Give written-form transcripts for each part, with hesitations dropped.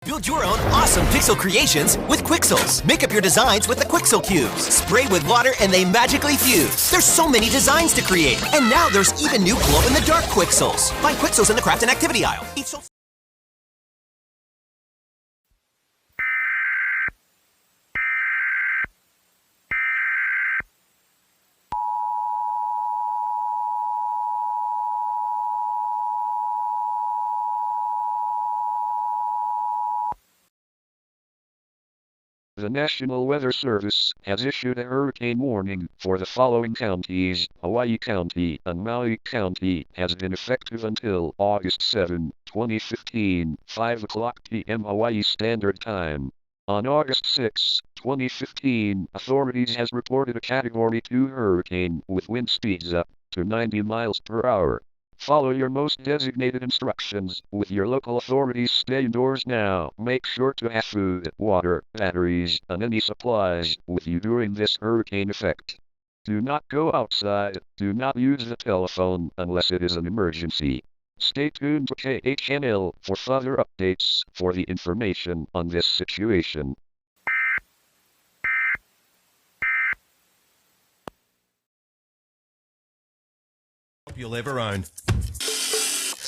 Build your own awesome pixel creations with Quixels. Make up your designs with the Quixel cubes. Spray with water and they magically fuse. There's so many designs to create. And now there's even new glow-in-the-dark Quixels. Find Quixels in the craft and activity aisle. The National Weather Service has issued a hurricane warning for the following counties. Hawaii County and Maui County has been effective until August 7, 2015, 5 o'clock p.m. Hawaii Standard Time. On August 6, 2015, authorities has reported a Category 2 hurricane with wind speeds up to 90 miles per hour. Follow your most designated instructions with your local authorities. Stay indoors now. Make sure to have food, water, batteries, and any supplies with you during this hurricane effect. Do not go outside. Do not use the telephone unless it is an emergency. Stay tuned to KHNL for further updates for the information on this situation. You'll ever own.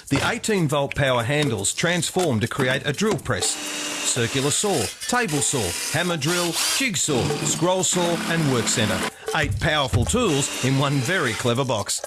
The 18-volt power handles transform to create a drill press, circular saw, table saw, hammer drill, jigsaw, scroll saw and work centre. 8 powerful tools in one very clever box.